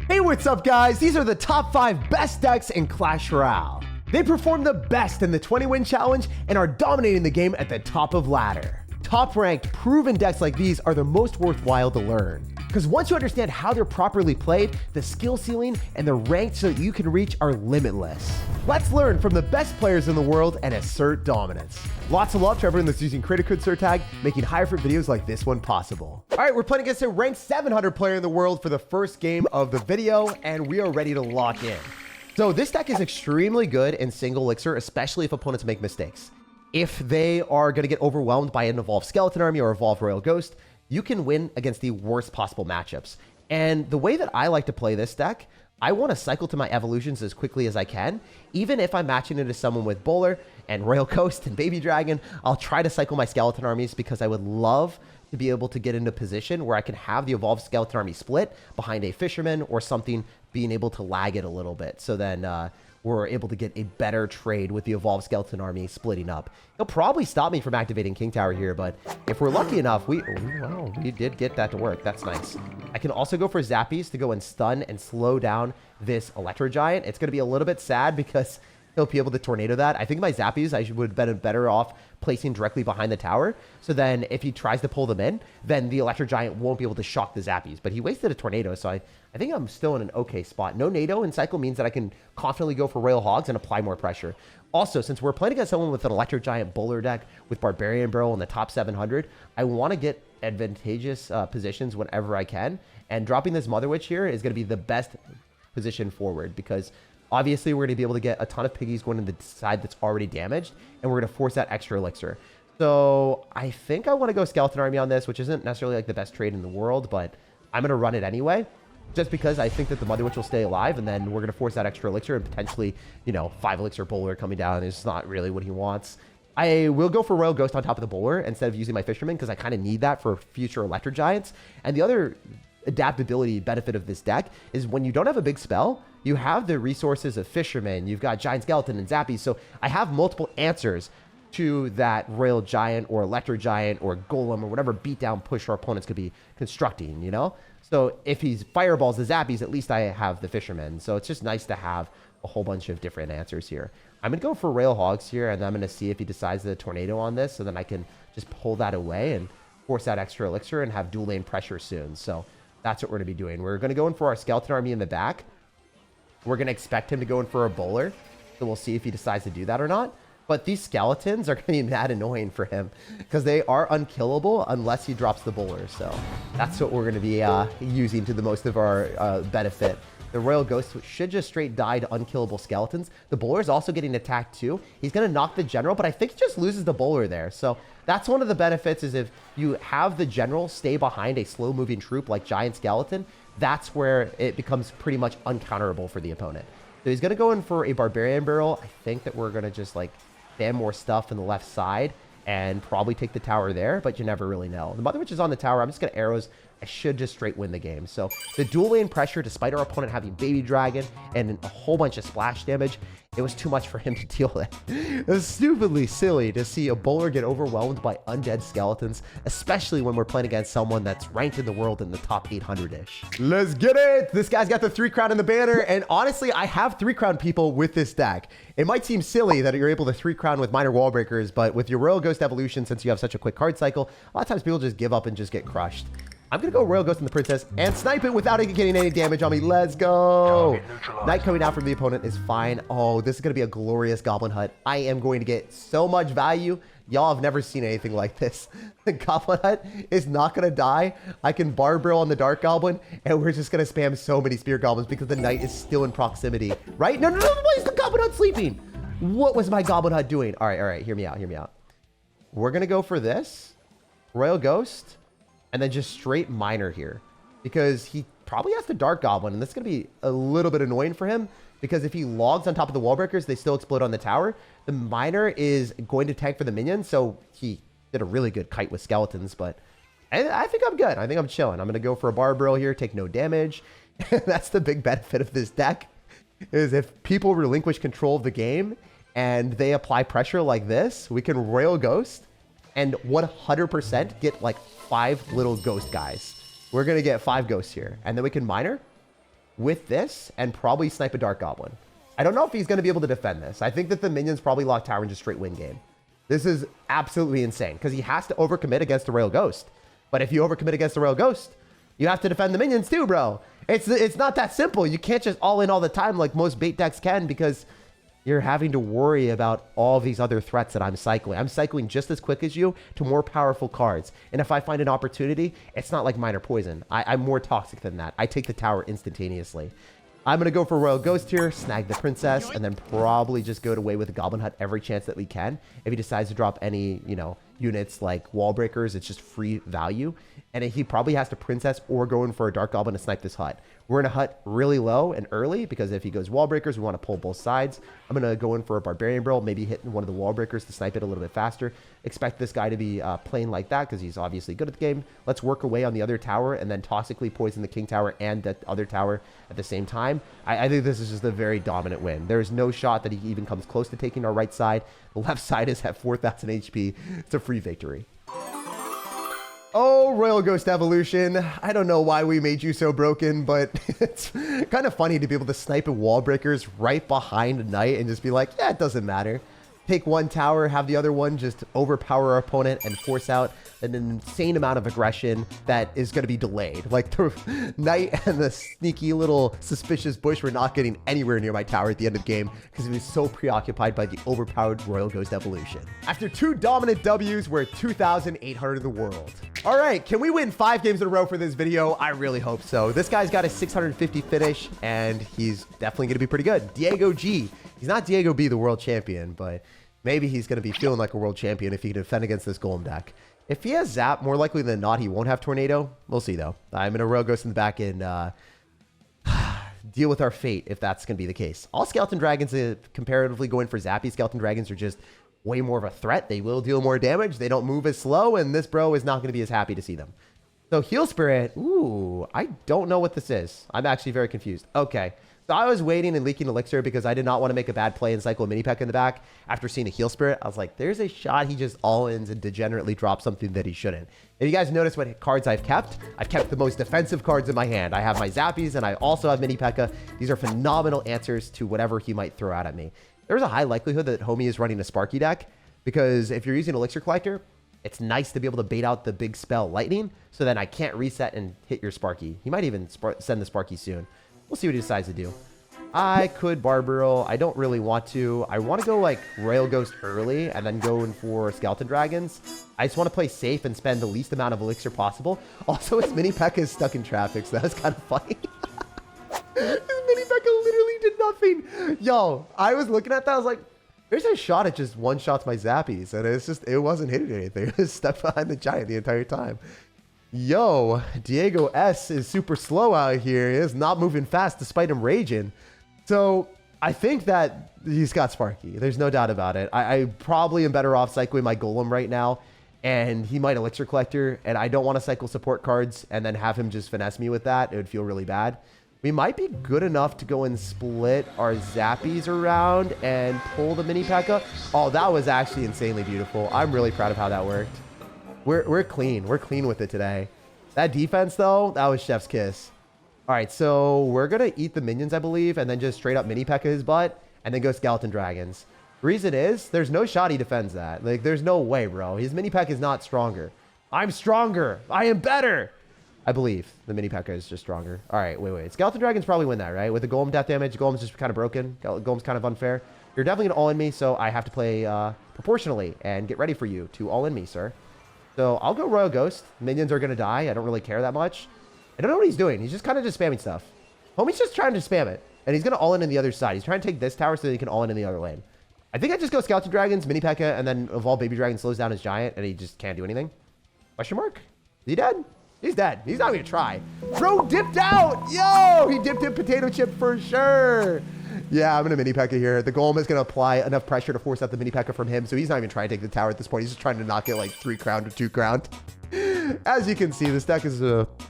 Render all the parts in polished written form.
Hey, what's up guys? These are the top 5 best decks in Clash Royale. They perform the best in the 20-win challenge and are dominating the game at the top of ladder. Top-ranked, proven decks like these are the most worthwhile to learn. Because once you understand how they're properly played, the skill ceiling and the ranks that you can reach are limitless. Let's learn from the best players in the world and assert dominance. Lots of love to everyone that's using creator code SirTag, making high effort videos like this one possible. All right, we're playing against a ranked 700 player in the world for the first game of the video, and we are ready to lock in. So this deck is extremely good in single elixir, especially if opponents make mistakes. If they are going to get overwhelmed by an evolved skeleton army or evolved royal ghost, you can win against the worst possible matchups. And the way that I like to play this deck, I want to cycle to my evolutions as quickly as I can. Even if I'm matching into someone with Bowler and Royal Ghost and Baby Dragon, I'll try to cycle my skeleton armies because I would love to be able to get into a position where I can have the evolved skeleton army split behind a fisherman or something, being able to lag it a little bit. So then we're able to get a better trade with the evolved skeleton army splitting up. He'll probably stop me from activating King Tower here, but if we're lucky enough, we did get that to work. That's nice. I can also go for Zappies to go and stun and slow down this Electro Giant. It's going to be a little bit sad because he'll be able to tornado that. I think my Zappies, I would have been better off placing directly behind the tower. So then if he tries to pull them in, then the Electro Giant won't be able to shock the Zappies. But he wasted a tornado, so I think I'm still in an okay spot. No NATO in cycle means that I can confidently go for Royal Hogs and apply more pressure. Also, since we're playing against someone with an Electro Giant Bowler deck with Barbarian Barrel in the top 700, I want to get advantageous positions whenever I can. And dropping this Mother Witch here is going to be the best position forward because obviously we're going to be able to get a ton of piggies going to the side that's already damaged, and we're going to force that extra elixir. So I think I want to go Skeleton Army on this, which isn't necessarily like the best trade in the world, but I'm going to run it anyway, just because I think that the Mother Witch will stay alive, and then we're going to force that extra elixir and potentially, 5 elixir Bowler coming down is not really what he wants. I will go for Royal Ghost on top of the Bowler instead of using my Fisherman because I kind of need that for future Electro Giants. And the other adaptability benefit of this deck is when you don't have a big spell, you have the resources of Fisherman, you've got Giant Skeleton and Zappies, so I have multiple answers to that Royal Giant or Electro Giant or Golem or whatever beatdown push our opponents could be constructing, So if he fireballs the Zappies, at least I have the Fisherman. So it's just nice to have a whole bunch of different answers here. I'm going to go for Royal Hogs here, and I'm going to see if he decides the tornado on this, so then I can just pull that away and force that extra elixir and have dual lane pressure soon. So that's what we're going to be doing. We're going to go in for our Skeleton Army in the back. We're going to expect him to go in for a Bowler, so we'll see if he decides to do that or not. But these skeletons are going to be mad annoying for him because they are unkillable unless he drops the Bowler. So that's what we're going to be using to the most of our benefit. The Royal Ghost should just straight die to unkillable skeletons. The Bowler is also getting attacked too. He's going to knock the General, but I think he just loses the Bowler there. So that's one of the benefits is if you have the General stay behind a slow-moving troop like Giant Skeleton, that's where it becomes pretty much uncounterable for the opponent. So he's going to go in for a Barbarian Barrel. I think that we're going to just spam more stuff in the left side and probably take the tower there, but you never really know. The Mother Witch is on the tower. I'm just going to arrows. I should just straight win the game. So the dual lane pressure, despite our opponent having Baby Dragon and a whole bunch of splash damage, it was too much for him to deal with. It was stupidly silly to see a Bowler get overwhelmed by undead skeletons, especially when we're playing against someone that's ranked in the world in the top 800-ish. Let's get it! This guy's got the 3 crown in the banner, and honestly, I have 3 crown people with this deck. It might seem silly that you're able to 3 crown with minor wall breakers, but with your Royal Ghost evolution, since you have such a quick card cycle, a lot of times people just give up and just get crushed. I'm going to go Royal Ghost and the Princess and snipe it without it getting any damage on me. Let's go. Knight coming out from the opponent is fine. Oh, this is going to be a glorious Goblin Hut. I am going to get so much value. Y'all have never seen anything like this. The Goblin Hut is not going to die. I can Bar Barrel on the Dark Goblin, and we're just going to spam so many Spear Goblins because the Knight is still in proximity. Right? No. Why is the Goblin Hut sleeping? What was my Goblin Hut doing? All right. Hear me out. We're going to go for this. Royal Ghost. And then just straight Miner here. Because he probably has the Dark Goblin. And this is going to be a little bit annoying for him. Because if he logs on top of the wall breakers, they still explode on the tower. The Miner is going to tank for the minions. So he did a really good kite with skeletons. But I think I'm good. I think I'm chilling. I'm going to go for a Bar Barrel here. Take no damage. That's the big benefit of this deck. Is if people relinquish control of the game and they apply pressure like this, we can Royal Ghost and 100% get 5 little ghost guys. We're going to get 5 ghosts here. And then we can Miner. with this and probably snipe a Dark Goblin. I don't know if he's going to be able to defend this. I think that the minions probably lock tower and just straight win game. This is absolutely insane because he has to overcommit against the Royal Ghost. But if you overcommit against the Royal Ghost, you have to defend the minions too, bro. It's not that simple. You can't just all in all the time like most bait decks can because you're having to worry about all these other threats that I'm cycling. I'm cycling just as quick as you to more powerful cards. And if I find an opportunity, it's not like Minor Poison. I'm more toxic than that. I take the tower instantaneously. I'm going to go for Royal Ghost here, snag the Princess, and then probably just go away with the Goblin Hut every chance that we can. If he decides to drop any, units like Wall Breakers, it's just free value. And he probably has to Princess or go in for a Dark Goblin to snipe this hut. We're in a hut really low and early because if he goes Wall Breakers, we want to pull both sides. I'm going to go in for a Barbarian Brawl, maybe hit one of the Wall Breakers to snipe it a little bit faster. Expect this guy to be playing like that because he's obviously good at the game. Let's work away on the other tower and then toxically poison the King Tower and the other tower at the same time. I think this is just a very dominant win. There's no shot that he even comes close to taking our right side. The left side is at 4,000 HP. It's a free victory. Oh, Royal Ghost Evolution. I don't know why we made you so broken, but it's kind of funny to be able to snipe at Wall Breakers right behind Knight and just be like, yeah, it doesn't matter. Take one tower, have the other one just overpower our opponent and force out an insane amount of aggression that is going to be delayed. Like the Knight and the sneaky little suspicious bush were not getting anywhere near my tower at the end of the game because he was so preoccupied by the overpowered Royal Ghost Evolution. After 2 dominant W's, we're 2,800 in the world. All right, can we win 5 games in a row for this video? I really hope so. This guy's got a 650 finish, and he's definitely going to be pretty good. Diego G. He's not Diego B, the world champion, but maybe he's going to be feeling like a world champion if he can defend against this Golem deck. If he has Zap, more likely than not, he won't have Tornado. We'll see, though. I'm going to Royal Ghost in the back and deal with our fate if that's going to be the case. All Skeleton Dragons, comparatively going for Zappy Skeleton Dragons, are just way more of a threat. They will deal more damage. They don't move as slow, and this bro is not going to be as happy to see them. So Heal Spirit, ooh, I don't know what this is. I'm actually very confused. Okay. So I was waiting and leaking Elixir because I did not want to make a bad play and cycle a mini P.E.K.K.A in the back. After seeing a Heal Spirit, I was like, there's a shot he just all-ins and degenerately drops something that he shouldn't. If you guys notice what cards I've kept the most defensive cards in my hand. I have my Zappies and I also have mini P.E.K.K.A. These are phenomenal answers to whatever he might throw out at me. There's a high likelihood that homie is running a Sparky deck because if you're using Elixir Collector, it's nice to be able to bait out the big spell Lightning so then I can't reset and hit your Sparky. He might even send the Sparky soon. We'll see what he decides to do. I could Barbarrel. I don't really want to. I want to go like Royal Ghost early and then go in for Skeleton Dragons. I just want to play safe and spend the least amount of Elixir possible. Also, his mini P.E.K.K.A is stuck in traffic, so that was kind of funny. His mini P.E.K.K.A literally did nothing. Yo, I was looking at that. I was like, there's a shot. It just one-shots my Zappies, and it wasn't hitting anything. It was stuck behind the Giant the entire time. Yo, Diego S is super slow out here. He is not moving fast despite him raging. So I think that he's got Sparky. There's no doubt about it. I probably am better off cycling my Golem right now, and he might Elixir Collector, and I don't want to cycle support cards and then have him just finesse me with that. It would feel really bad. We might be good enough to go and split our Zappies around and pull the mini P.E.K.K.A. Oh, that was actually insanely beautiful. I'm really proud of how that worked. We're clean. We're clean with it today. That defense, though, that was chef's kiss. All right, so we're going to eat the minions, I believe, and then just straight up mini P.E.K.K.A his butt, and then go Skeleton Dragons. Reason is, there's no shot he defends that. Like, there's no way, bro. His mini P.E.K.K.A is not stronger. I'm stronger. I am better. I believe the mini P.E.K.K.A is just stronger. All right, wait. Skeleton Dragons probably win that, right? With the Golem death damage, Golem's just kind of broken. Golem's kind of unfair. You're definitely going to all-in me, so I have to play proportionally and get ready for you to all-in me, sir. So I'll go Royal Ghost. Minions are going to die. I don't really care that much. I don't know what he's doing. He's just kind of just spamming stuff. Homie's just trying to spam it. And he's going to all-in the other side. He's trying to take this tower so that he can all-in the other lane. I think I just go Skeleton Dragons, mini P.E.K.K.A, and then Evolve Baby Dragon slows down his Giant, and he just can't do anything. Question mark? Is he dead? He's dead. He's not going to try. Bro dipped out. Yo, he dipped in potato chip for sure. Yeah, I'm going to mini P.E.K.K.A here. The Golem is going to apply enough pressure to force out the mini P.E.K.K.A from him, so he's not even trying to take the tower at this point. He's just trying to not get like 3 crown to 2 crown. As you can see, this deck is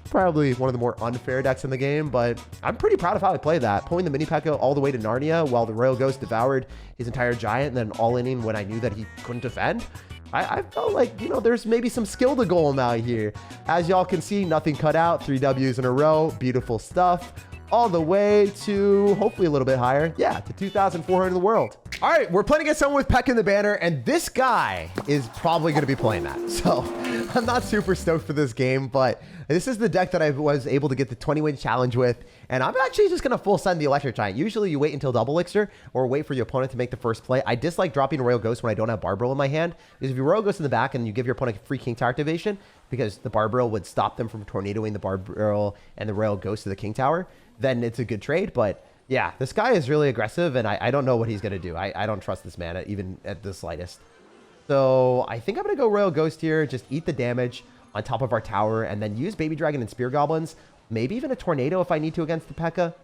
probably one of the more unfair decks in the game, but I'm pretty proud of how I played that. Pulling the mini P.E.K.K.A all the way to Narnia while the Royal Ghost devoured his entire Giant and then all-inning when I knew that he couldn't defend. I felt like, you know, there's maybe some skill to Golem out here. As y'all can see, nothing cut out, 3 W's in a row, beautiful stuff. all the way to hopefully a little bit higher. Yeah, to 2,400 in the world. All right, we're playing against someone with Pekka in the banner, and this guy is probably going to be playing that. So I'm not super stoked for this game, but this is the deck that I was able to get the 20-win challenge with, and I'm actually just going to full send the Electric Giant. Usually you wait until double elixir or wait for your opponent to make the first play. I dislike dropping Royal Ghost when I don't have Barbarrel in my hand, because if you Royal Ghost in the back and you give your opponent free King Tower activation, because the Barbarrel would stop them from tornadoing the Barbarrel and the Royal Ghost to the King Tower, then it's a good trade. But yeah, this guy is really aggressive, and I don't know what he's going to do. I don't trust this man, even at the slightest. So I think I'm going to go Royal Ghost here, just eat the damage on top of our tower, and then use Baby Dragon and Spear Goblins. Maybe even a Tornado if I need to against the P.E.K.K.A.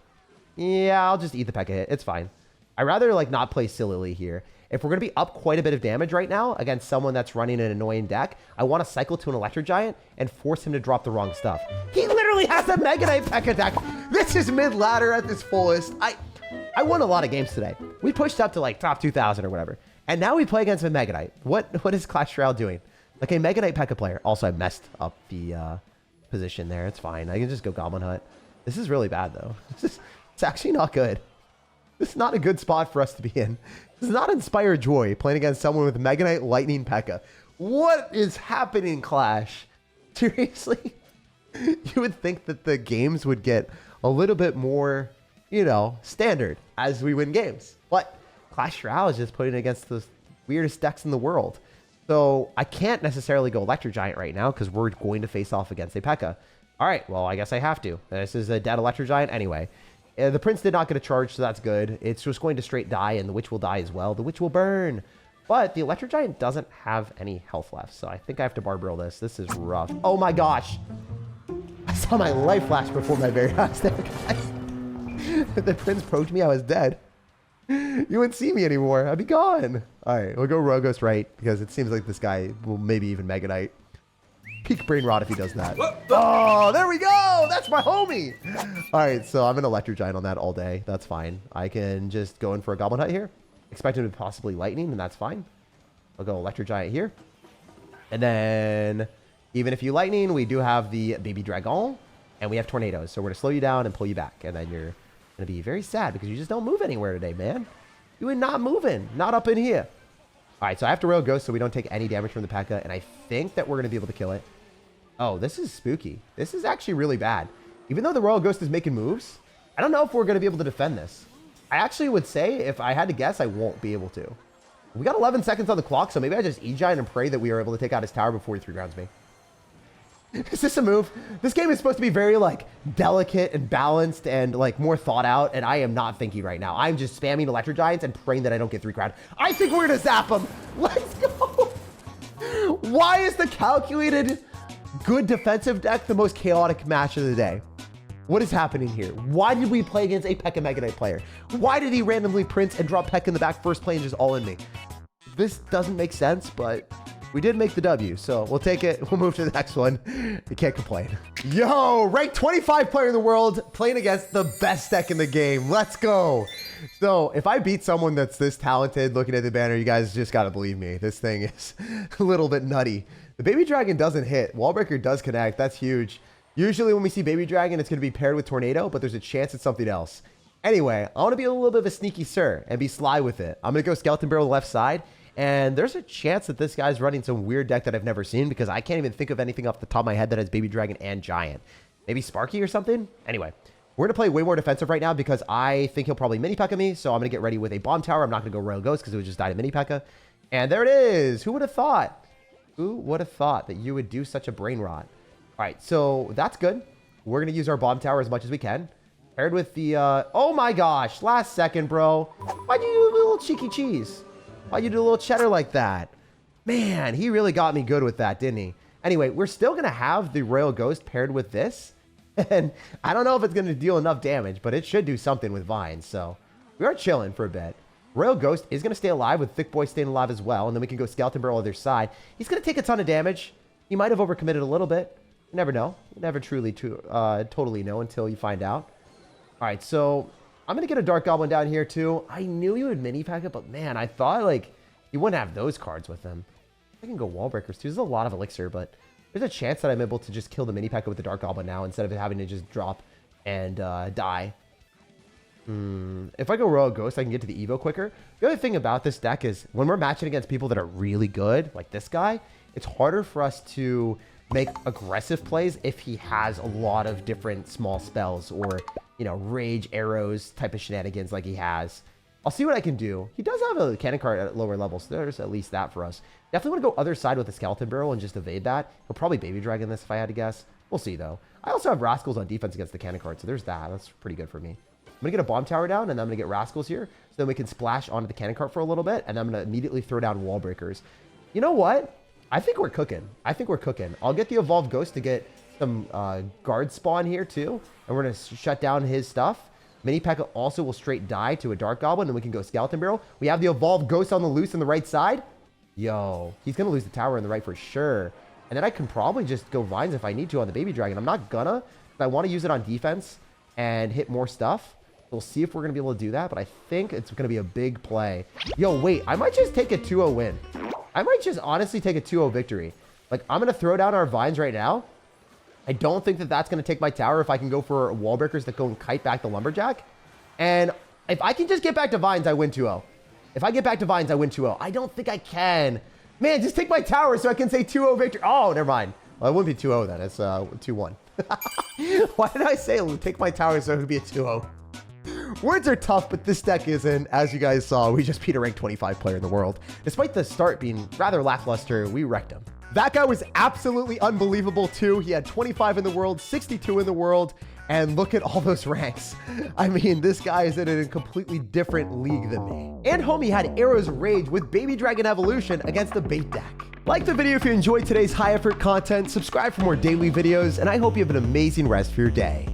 Yeah, I'll just eat the P.E.K.K.A. hit. It's fine. I'd rather like not play sillily here. If we're going to be up quite a bit of damage right now against someone that's running an annoying deck, I want to cycle to an Electric Giant and force him to drop the wrong stuff. He literally has a Mega Knight P.E.K.K.A. deck. This is mid-ladder at this fullest. I won a lot of games today. We pushed up to like top 2,000 or whatever. And now we play against a Mega Knight. What is Clash Royale doing? Like a Mega Knight P.E.K.K.A. player. Also, I messed up the position there. It's fine. I can just go Goblin Hut. This is really bad, though. It's actually not good. This is not a good spot for us to be in. This does not inspire joy playing against someone with Mega Knight Lightning P.E.K.K.A. What is happening, Clash? Seriously? You would think that the games would get a little bit more, you know, standard as we win games. But Clash Royale is just putting it against the weirdest decks in the world. So I can't necessarily go Electric Giant right now because we're going to face off against a P.E.K.K.A. All right, well, I guess I have to. This is a dead Electric Giant anyway. The Prince did not get a charge, so that's good. It's just going to straight die, and the Witch will die as well. The Witch will burn. But the Electric Giant doesn't have any health left, so I think I have to Barbarrel this. This is rough. Oh my gosh. I saw my life flash before my very eyes there, guys. If the Prince poked me, I was dead. You wouldn't see me anymore. I'd be gone. All right, we'll go Royal Ghost right, because it seems like this guy will maybe even Mega Knight. Peak Brain Rot if he does that. Oh, there we go. That's my homie. All right, so I'm an Electric Giant on that all day. That's fine. I can just go in for a Goblin Hut here. Expect him to possibly Lightning, and that's fine. I'll go Electric Giant here. And then even if you Lightning, we do have the Baby Dragon, and we have Tornadoes. So we're going to slow you down and pull you back. And then you're going to be very sad because you just don't move anywhere today, man. You are not moving. Not up in here. All right, so I have to Royal Ghost so we don't take any damage from the P.E.K.K.A. And I think that we're going to be able to kill it. Oh, this is spooky. This is actually really bad. Even though the Royal Ghost is making moves, I don't know if we're going to be able to defend this. I actually would say, if I had to guess, I won't be able to. We got 11 seconds on the clock, so maybe I just E-Giant and pray that we are able to take out his tower before he 3-grounds me. Is this a move? This game is supposed to be very, like, delicate and balanced and, like, more thought out, and I am not thinking right now. I'm just spamming Electric Giants and praying that I don't get 3-crowned. I think we're going to zap him. Let's go. Why is the calculated good defensive deck the most chaotic match of the day? What is happening here? Why did we play against a P.E.K.K.A. Mega Knight player? Why did he randomly Prince and drop P.E.K.K.A. in the back first play and just all in me? This doesn't make sense, but we did make the W, so we'll take it. We'll move to the next one. You can't complain. Yo, ranked 25 player in the world playing against the best deck in the game. Let's go. So if I beat someone that's this talented looking at the banner, you guys just got to believe me. This thing is a little bit nutty. The Baby Dragon doesn't hit. Wallbreaker does connect. That's huge. Usually when we see Baby Dragon, it's going to be paired with Tornado, but there's a chance it's something else. Anyway, I want to be a little bit of a sneaky sir and be sly with it. I'm going to go Skeleton Barrel left side. And there's a chance that this guy's running some weird deck that I've never seen because I can't even think of anything off the top of my head that has Baby Dragon and Giant. Maybe Sparky or something? Anyway, we're going to play way more defensive right now because I think he'll probably mini P.E.K.K.A. me. So I'm going to get ready with a Bomb Tower. I'm not going to go Royal Ghost because it would just die to mini P.E.K.K.A. And there it is. Who would have thought? Who would have thought that you would do such a brain rot? All right, so that's good. We're going to use our Bomb Tower as much as we can. Paired with the... oh my gosh, last second, bro. Why'd you do a little cheeky cheese? Why'd you do a little cheddar like that? Man, he really got me good with that, didn't he? Anyway, we're still going to have the Royal Ghost paired with this. And I don't know if it's going to deal enough damage, but it should do something with Vines. So we are chilling for a bit. Royal Ghost is going to stay alive with Thick Boy staying alive as well. And then we can go Skeleton Barrel on the other side. He's going to take a ton of damage. He might have overcommitted a little bit. You never know. You never truly totally know until you find out. All right, so I'm going to get a Dark Goblin down here too. I knew he would mini pack it, but man, I thought like he wouldn't have those cards with him. I can go Wall Breakers too. There's a lot of elixir, but there's a chance that I'm able to just kill the mini pack with the Dark Goblin now instead of having to just drop and die. If I go Royal Ghost, I can get to the Evo quicker. The other thing about this deck is when we're matching against people that are really good, like this guy, it's harder for us to make aggressive plays if he has a lot of different small spells or, you know, rage arrows type of shenanigans like he has. I'll see what I can do. He does have a cannon cart at lower levels, so there's at least that for us. Definitely want to go other side with the skeleton barrel and just evade that. He'll probably baby dragon this if I had to guess. We'll see though. I also have rascals on defense against the cannon cart, so there's that. That's pretty good for me. I'm going to get a bomb tower down, and then I'm going to get rascals here. So then we can splash onto the cannon cart for a little bit, and I'm going to immediately throw down wall breakers. You know what? I think we're cooking. I think we're cooking. I'll get the Evolved Ghost to get some guard spawn here too, and we're going to shut down his stuff. Mini P.E.K.K.A. also will straight die to a Dark Goblin, and we can go Skeleton Barrel. We have the Evolved Ghost on the loose on the right side. Yo, he's going to lose the tower on the right for sure. And then I can probably just go Vines if I need to on the Baby Dragon. I'm not gonna, but I want to use it on defense and hit more stuff. We'll see if we're going to be able to do that, but I think it's going to be a big play. Yo, wait, I might just take a 2-0 win. I might just honestly take a 2-0 victory. Like, I'm going to throw down our Vines right now. I don't think that that's going to take my tower if I can go for wall breakers that go and kite back the Lumberjack. And if I can just get back to Vines, I win 2-0. If I get back to Vines, I win 2-0. I don't think I can. Man, just take my tower so I can say 2-0 victory. Oh, never mind. Well, it wouldn't be 2-0 then. It's 2-1. Why did I say take my tower so it would be a 2-0? Words are tough, but this deck isn't. As you guys saw, we just beat a ranked 25 player in the world. Despite the start being rather lackluster, we wrecked him. That guy was absolutely unbelievable too. He had 25 in the world, 62 in the world, and look at all those ranks. I mean, this guy is in a completely different league than me. And homie had Arrow's Rage with Baby Dragon Evolution against the bait deck. Like the video if you enjoyed today's high effort content, subscribe for more daily videos, and I hope you have an amazing rest of your day.